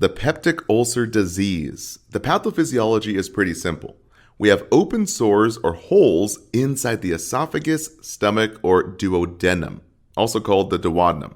The peptic ulcer disease. The pathophysiology is pretty simple. We have open sores or holes inside the esophagus, stomach, or duodenum, also called the duodenum.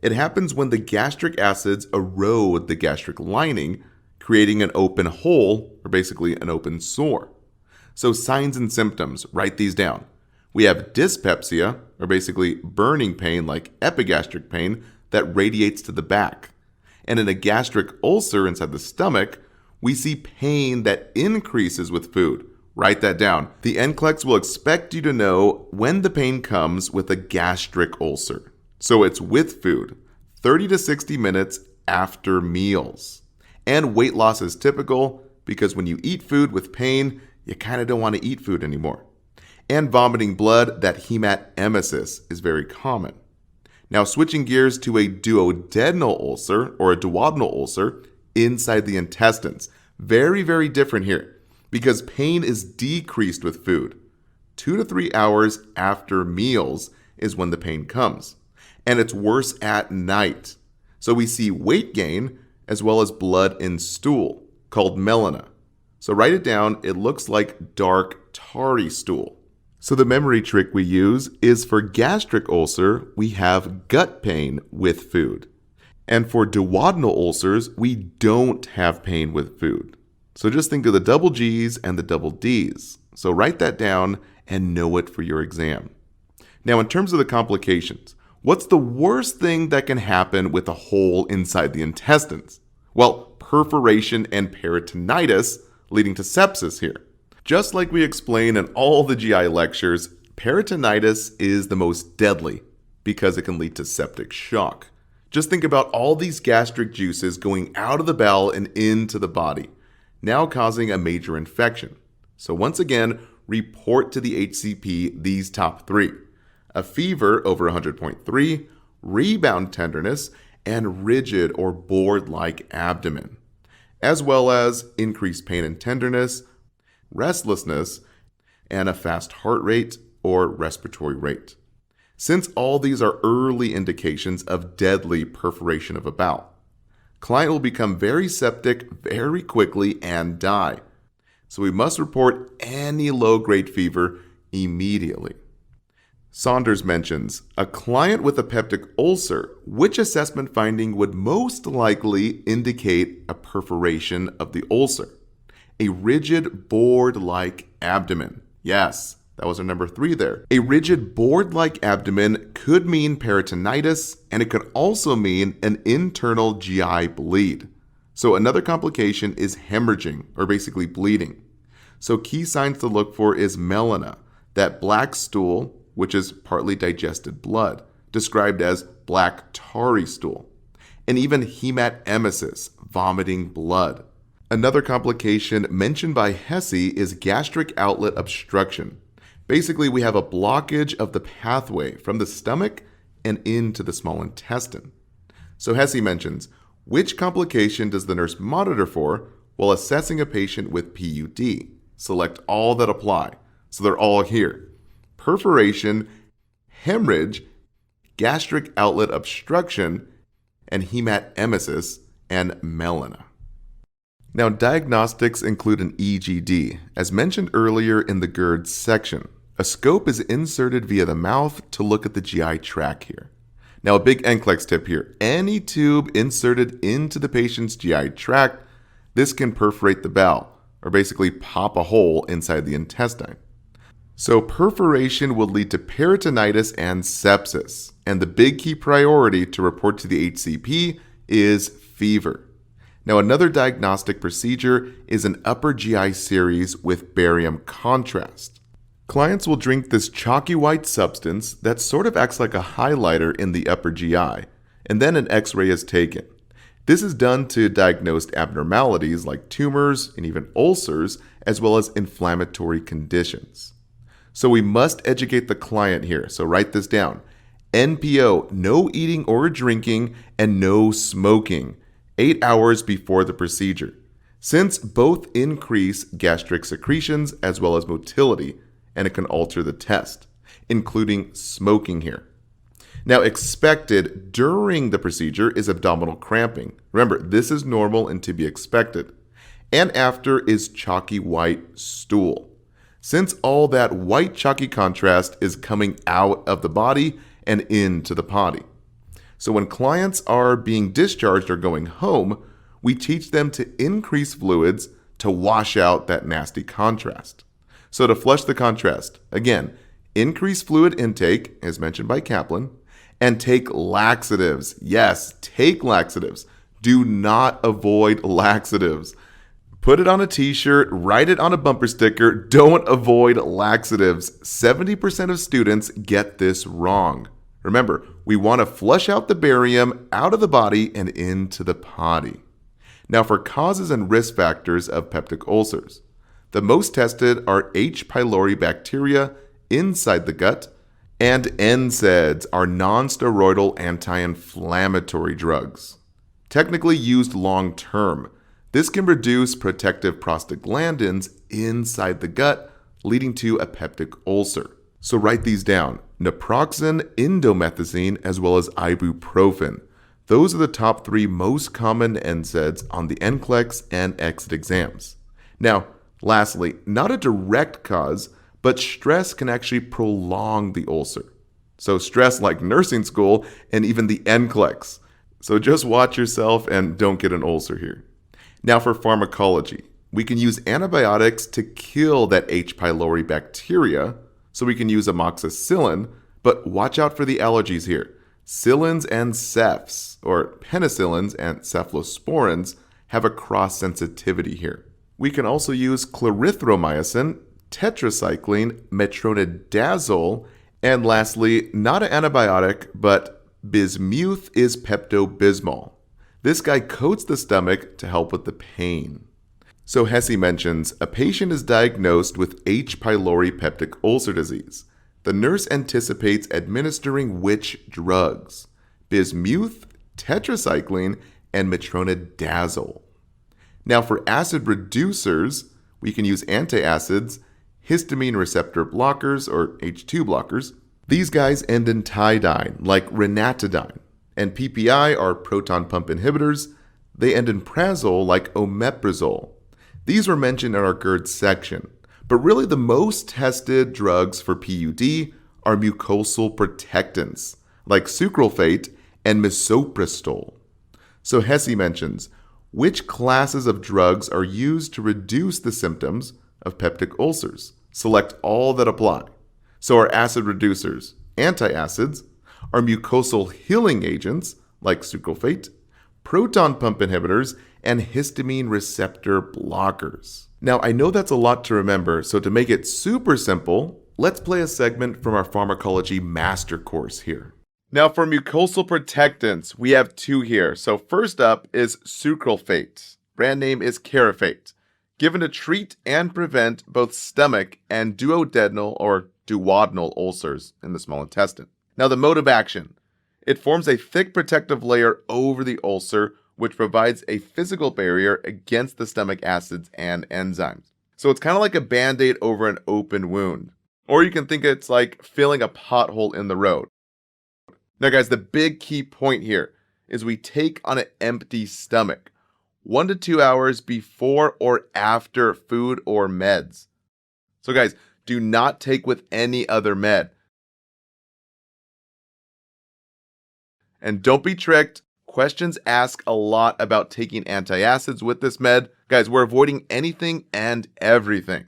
It happens when the gastric acids erode the gastric lining, creating an open hole, or basically an open sore. So signs and symptoms, write these down. We have dyspepsia, or basically burning pain like epigastric pain that radiates to the back. And in a gastric ulcer inside the stomach, we see pain that increases with food. Write that down. The NCLEX will expect you to know when the pain comes with a gastric ulcer. So it's with food, 30 to 60 minutes after meals. And weight loss is typical because when you eat food with pain, you kind of don't want to eat food anymore. And vomiting blood, that hematemesis, is very common. Now switching gears to a duodenal ulcer or a duodenal ulcer inside the intestines. Very, very different here because pain is decreased with food. 2 to 3 hours after meals is when the pain comes. And it's worse at night. So we see weight gain as well as blood in stool called melena. So write it down. It looks like dark, tarry stool. So the memory trick we use is for gastric ulcer, we have gut pain with food. And for duodenal ulcers, we don't have pain with food. So just think of the double G's and the double D's. So write that down and know it for your exam. Now, in terms of the complications, what's the worst thing that can happen with a hole inside the intestines? Well, perforation and peritonitis leading to sepsis here. Just like we explain in all the GI lectures, peritonitis is the most deadly because it can lead to septic shock. Just think about all these gastric juices going out of the bowel and into the body, now causing a major infection. So once again, report to the HCP these top 3. A fever over 100.3, rebound tenderness, and rigid or board-like abdomen, as well as increased pain and tenderness, restlessness, and a fast heart rate or respiratory rate. Since all these are early indications of deadly perforation of a bowel, client will become very septic very quickly and die. So we must report any low-grade fever immediately. Saunders mentions, a client with a peptic ulcer, which assessment finding would most likely indicate a perforation of the ulcer? A rigid board-like abdomen. Yes, that was our number 3 there. A rigid board-like abdomen could mean peritonitis, and it could also mean an internal GI bleed. So another complication is hemorrhaging, or basically bleeding. So key signs to look for is melena, that black stool, which is partly digested blood, described as black tarry stool, and even hematemesis, vomiting blood. Another complication mentioned by Hesse is gastric outlet obstruction. Basically, we have a blockage of the pathway from the stomach and into the small intestine. So Hesse mentions, which complication does the nurse monitor for while assessing a patient with PUD? Select all that apply. So they're all here. Perforation, hemorrhage, gastric outlet obstruction, and hematemesis, and melena. Now, diagnostics include an EGD, as mentioned earlier in the GERD section. A scope is inserted via the mouth to look at the GI tract here. Now, a big NCLEX tip here. Any tube inserted into the patient's GI tract, this can perforate the bowel, or basically pop a hole inside the intestine. So perforation will lead to peritonitis and sepsis. And the big key priority to report to the HCP is fever. Now, another diagnostic procedure is an upper GI series with barium contrast. Clients will drink this chalky white substance that sort of acts like a highlighter in the upper GI, and then an X-ray is taken. This is done to diagnose abnormalities like tumors and even ulcers, as well as inflammatory conditions. So we must educate the client here, so write this down. NPO, no eating or drinking, and no smoking, 8 hours before the procedure, since both increase gastric secretions as well as motility, and it can alter the test, including smoking here. Now, expected during the procedure is abdominal cramping. Remember, this is normal and to be expected. And after is chalky white stool. Since all that white chalky contrast is coming out of the body and into the potty. So when clients are being discharged or going home, we teach them to increase fluids to wash out that nasty contrast. So to flush the contrast, again, increase fluid intake, as mentioned by Kaplan, and take laxatives. Yes, take laxatives. Do not avoid laxatives. Put it on a t-shirt, write it on a bumper sticker. Don't avoid laxatives. 70% of students get this wrong. Remember, we want to flush out the barium out of the body and into the potty. Now for causes and risk factors of peptic ulcers. The most tested are H. pylori bacteria inside the gut, and NSAIDs are non-steroidal anti-inflammatory drugs. Technically used long-term, this can reduce protective prostaglandins inside the gut, leading to a peptic ulcer. So write these down: naproxen, indomethacin, as well as ibuprofen. Those are the top 3 most common NSAIDs on the NCLEX and exit exams. Now, lastly, not a direct cause, but stress can actually prolong the ulcer. So stress like nursing school and even the NCLEX. So just watch yourself and don't get an ulcer here. Now for pharmacology, we can use antibiotics to kill that H. pylori bacteria. So we can use amoxicillin, but watch out for the allergies here. Psyllins and cephs, or penicillins and cephalosporins, have a cross-sensitivity here. We can also use clarithromycin, tetracycline, metronidazole, and lastly, not an antibiotic, but bismuth is Pepto-Bismol. This guy coats the stomach to help with the pain. So Hesse mentions, a patient is diagnosed with H. pylori peptic ulcer disease. The nurse anticipates administering which drugs? Bismuth, tetracycline, and metronidazole. Now for acid reducers, we can use antacids, histamine receptor blockers, or H2 blockers. These guys end in tidine, like ranitidine. And PPI are proton pump inhibitors. They end in prazole, like omeprazole. These were mentioned in our GERD section. But really the most tested drugs for PUD are mucosal protectants, like sucralfate and misoprostol. So Hesse mentions, which classes of drugs are used to reduce the symptoms of peptic ulcers? Select all that apply. So our acid reducers, antacids, are mucosal healing agents, like sucralfate, proton pump inhibitors, and histamine receptor blockers. Now, I know that's a lot to remember, so to make it super simple, let's play a segment from our pharmacology master course here. Now, for mucosal protectants, we have 2 here. So first up is sucralfate. Brand name is Carafate, given to treat and prevent both stomach and duodenal or duodenal ulcers in the small intestine. Now, the mode of action. It forms a thick protective layer over the ulcer, which provides a physical barrier against the stomach acids and enzymes. So it's kind of like a Band-Aid over an open wound. Or you can think it's like filling a pothole in the road. Now guys, the big key point here is we take on an empty stomach, 1 to 2 hours before or after food or meds. So guys, do not take with any other med. And don't be tricked. Questions ask a lot about taking antacids with this med. Guys, we're avoiding anything and everything.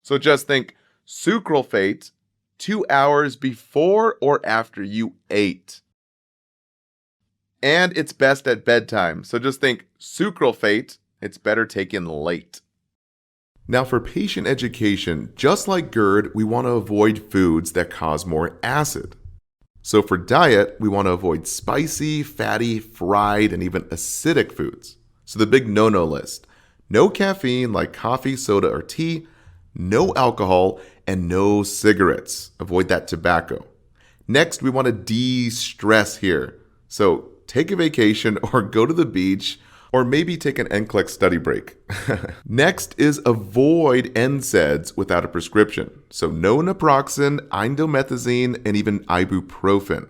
So just think sucralfate 2 hours before or after you ate. And it's best at bedtime. So just think sucralfate, it's better taken late. Now for patient education, just like GERD, we want to avoid foods that cause more acid. So for diet, we want to avoid spicy, fatty, fried, and even acidic foods. So the big no-no list: no caffeine like coffee, soda, or tea, no alcohol, and no cigarettes. Avoid that tobacco. Next, we want to de-stress here. So take a vacation or go to the beach, or maybe take an NCLEX study break. Next is avoid NSAIDs without a prescription. So no naproxen, indomethacin, and even ibuprofen.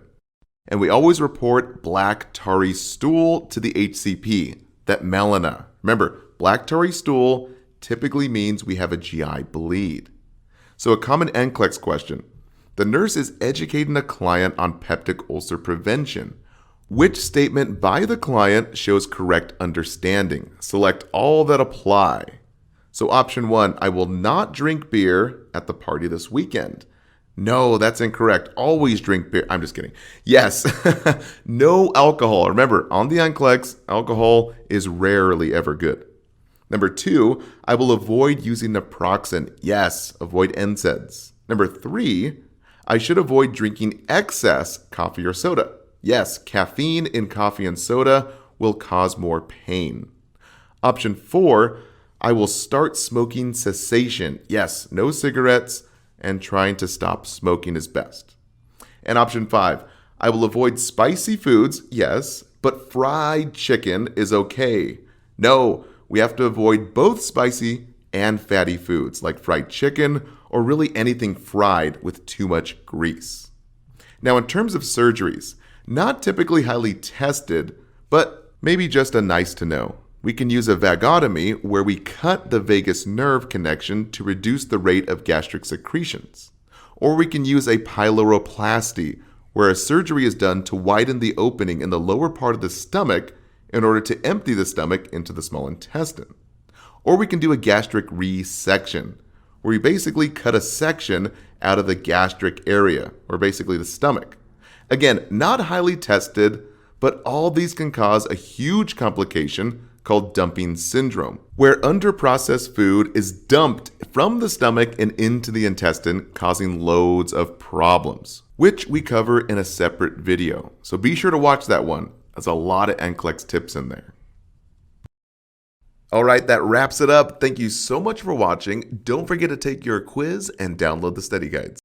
And we always report black tarry stool to the HCP, that melena. Remember, black tarry stool typically means we have a GI bleed. So a common NCLEX question. The nurse is educating a client on peptic ulcer prevention. Which statement by the client shows correct understanding? Select all that apply. So option 1, I will not drink beer at the party this weekend. No, that's incorrect. Always drink beer. I'm just kidding. Yes, no alcohol. Remember, on the NCLEX, alcohol is rarely ever good. Number 2, I will avoid using naproxen. Yes, avoid NSAIDs. Number 3, I should avoid drinking excess coffee or soda. Yes, caffeine in coffee and soda will cause more pain. Option 4, I will start smoking cessation. Yes, no cigarettes, and trying to stop smoking is best. And option 5, I will avoid spicy foods. Yes, but fried chicken is okay. No, we have to avoid both spicy and fatty foods like fried chicken or really anything fried with too much grease. Now, in terms of surgeries, not typically highly tested, but maybe just a nice to know. We can use a vagotomy where we cut the vagus nerve connection to reduce the rate of gastric secretions. Or we can use a pyloroplasty where a surgery is done to widen the opening in the lower part of the stomach in order to empty the stomach into the small intestine. Or we can do a gastric resection where we basically cut a section out of the gastric area, or basically the stomach. Again, not highly tested, but all these can cause a huge complication called dumping syndrome, where underprocessed food is dumped from the stomach and into the intestine, causing loads of problems, which we cover in a separate video. So be sure to watch that one. There's a lot of NCLEX tips in there. All right, that wraps it up. Thank you so much for watching. Don't forget to take your quiz and download the study guides.